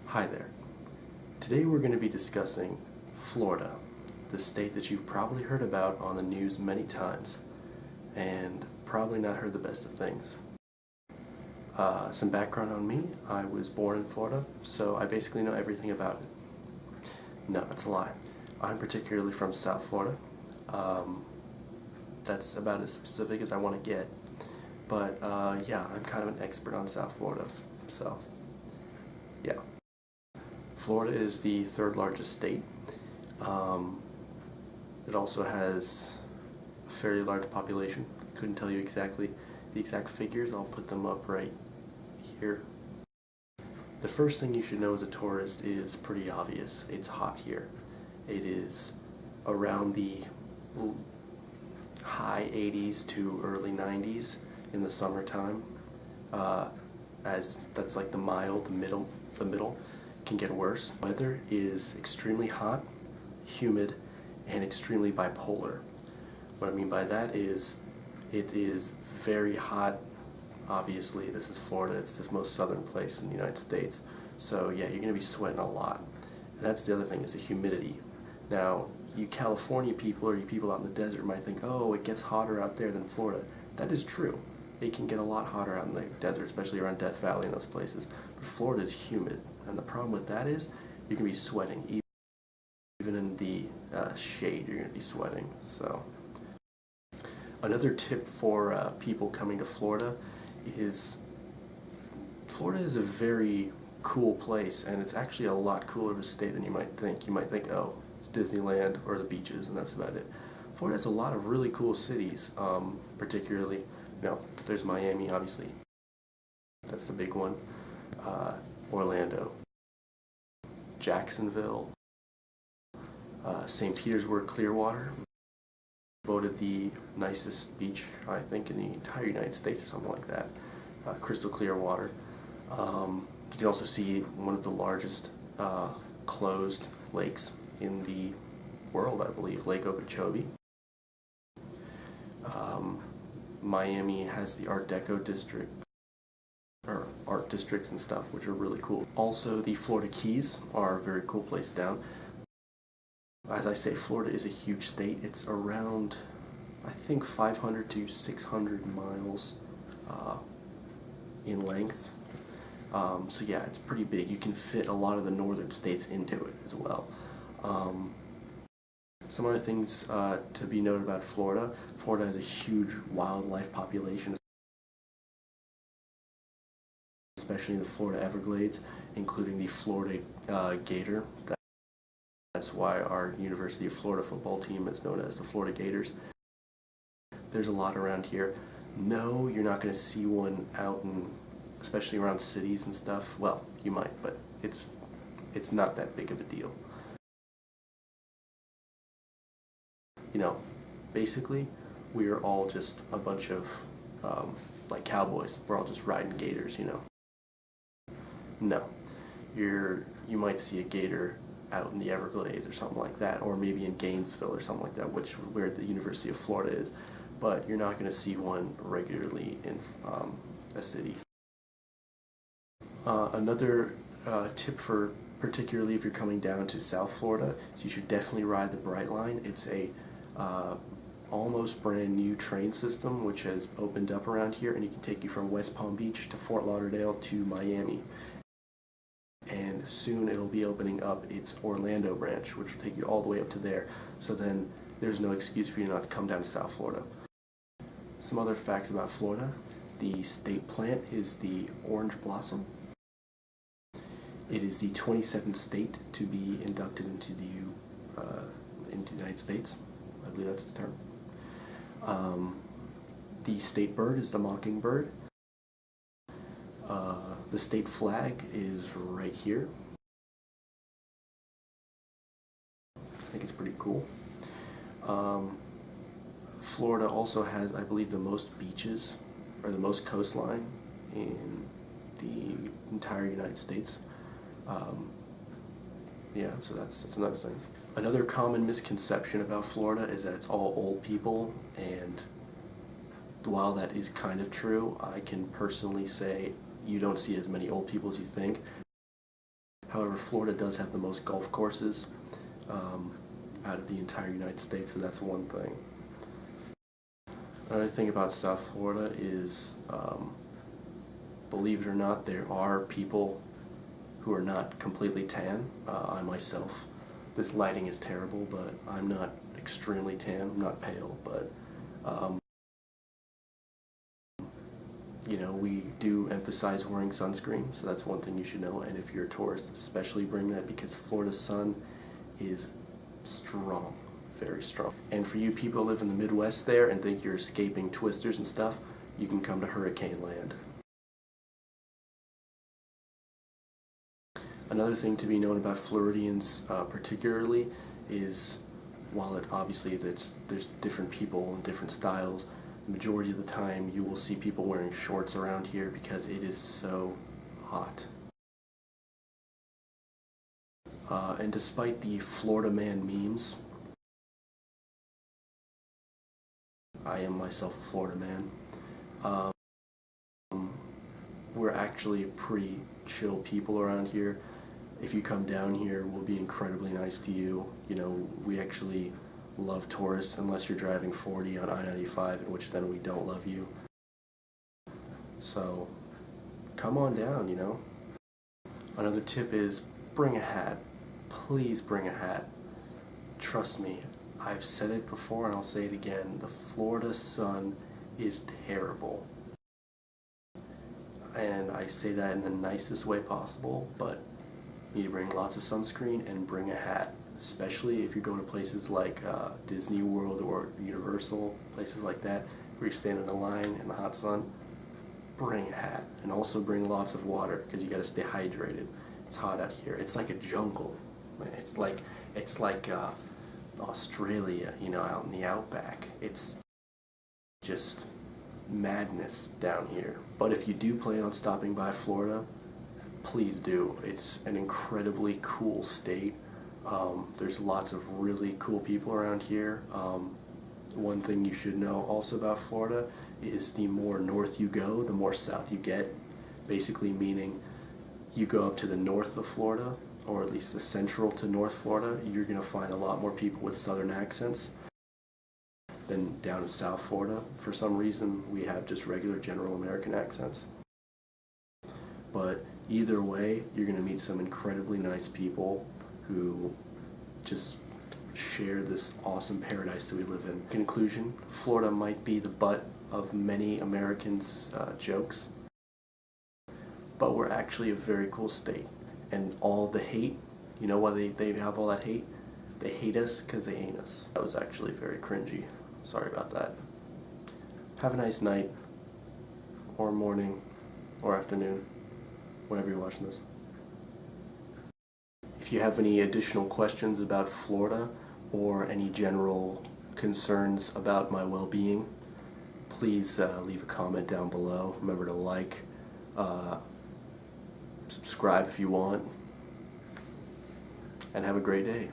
Hi there. Today we're going to be discussing Florida, the state that you've probably heard about on the news many times and probably not heard the best of things. Some background on me: I was born in Florida, so I basically know everything about it. No, it's a lie. I'm particularly from South Florida. That's about as specific as I want to get. But yeah, I'm kind of an expert on South Florida, so yeah. Florida is the third largest state. It also has a fairly large population. Couldn't tell you exactly the exact figures. I'll put them up right here. The first thing you should know as a tourist is pretty obvious. It's hot here. It is around the high 80s to early 90s in the summertime. As that's like the mild, the middle can get worse. Weather is extremely hot, humid, and extremely bipolar. What I mean by that is it is very hot. Obviously, this is Florida. It's the most southern place in the United States. So yeah, you're going to be sweating a lot. And that's the other thing, is the humidity. Now, you California people or you people out in the desert might think, oh, it gets hotter out there than Florida. That is true. It can get a lot hotter out in the desert, especially around Death Valley and those places. But Florida is humid. And the problem with that is you can be sweating. Even in the shade, you're going to be sweating. So another tip for people coming to Florida is Florida is a very cool place, and it's actually a lot cooler of a state than you might think. You might think, oh, it's Disneyland or the beaches, and that's about it. Florida has a lot of really cool cities, particularly, there's Miami, obviously. That's the big one. Orlando, Jacksonville, St. Petersburg, Clearwater, voted the nicest beach, I think, in the entire United States or something like that. Crystal clear water. You can also see one of the largest closed lakes in the world, I believe, Lake Okeechobee. Miami has the Art Deco district, or art districts and stuff, which are really cool. Also, the Florida Keys are a very cool place down. As I say, Florida is a huge state. It's around, I think, 500 to 600 miles in length. So yeah, it's pretty big. You can fit a lot of the northern states into it as well. Some other things to be noted about Florida. Florida has a huge wildlife population, especially in the Florida Everglades, including the Florida gator. That's why our University of Florida football team is known as the Florida Gators. There's a lot around here. No, you're not going to see one out in, especially around cities and stuff. Well, you might, but it's not that big of a deal. Basically, we are all just a bunch of like cowboys. We're all just riding gators, No, you might see a gator out in the Everglades or something like that, or maybe in Gainesville or something like that, where the University of Florida is, but you're not going to see one regularly in a city. Another tip for particularly if you're coming down to South Florida is you should definitely ride the Bright Line. It's a almost brand new train system which has opened up around here, and it can take you from West Palm Beach to Fort Lauderdale to Miami. And soon it'll be opening up its Orlando branch, which will take you all the way up to there. So then there's no excuse for you not to come down to South Florida. Some other facts about Florida: the state plant is the orange blossom. It is the 27th state to be inducted into the United States. I believe that's the term. The state bird is the mockingbird. The state flag is right here. I think it's pretty cool. Florida also has, I believe, the most beaches, or the most coastline in the entire United States. Yeah, so that's another thing. Another common misconception about Florida is that it's all old people, and while that is kind of true, I can personally say you don't see as many old people as you think. However, Florida does have the most golf courses out of the entire United States, so that's one thing. Another thing about South Florida is, believe it or not, there are people who are not completely tan. I myself, this lighting is terrible, but I'm not extremely tan. I'm not pale, but you know, we do emphasize wearing sunscreen, so that's one thing you should know. And if you're a tourist, especially bring that, because Florida's sun is strong, very strong. And for you people who live in the Midwest there and think you're escaping twisters and stuff, you can come to Hurricane Land. Another thing to be known about Floridians particularly is, while it obviously there's different people and different styles, the majority of the time you will see people wearing shorts around here because it is so hot. And despite the Florida man memes, I am myself a Florida man. We're actually pretty chill people around here. If you come down here, we'll be incredibly nice to you. You know, we actually love tourists unless you're driving 40 on I-95, in which then we don't love you. So come on down, you know. Another tip is bring a hat. Please bring a hat. Trust me, I've said it before and I'll say it again. The Florida sun is terrible. And I say that in the nicest way possible, but you need to bring lots of sunscreen and bring a hat, especially if you're going to places like Disney World or Universal, places like that, where you're standing in a line in the hot sun. Bring a hat, and also bring lots of water, because you got to stay hydrated. It's hot out here. It's like a jungle. It's like Australia, you know, out in the outback. It's just madness down here. But if you do plan on stopping by Florida, please do. It's an incredibly cool state. There's lots of really cool people around here. One thing you should know also about Florida is the more north you go, the more south you get. Basically meaning you go up to the north of Florida, or at least the central to North Florida, you're going to find a lot more people with southern accents than down in South Florida. For some reason, we have just regular general American accents. But either way, you're going to meet some incredibly nice people who just share this awesome paradise that we live in. In conclusion, Florida might be the butt of many Americans' jokes, but we're actually a very cool state. And all the hate, you know why they have all that hate? They hate us because they ain't us. That was actually very cringy. Sorry about that. Have a nice night, or morning, or afternoon, whenever you're watching this. If you have any additional questions about Florida or any general concerns about my well-being, please leave a comment down below. Remember to like, subscribe if you want, and have a great day.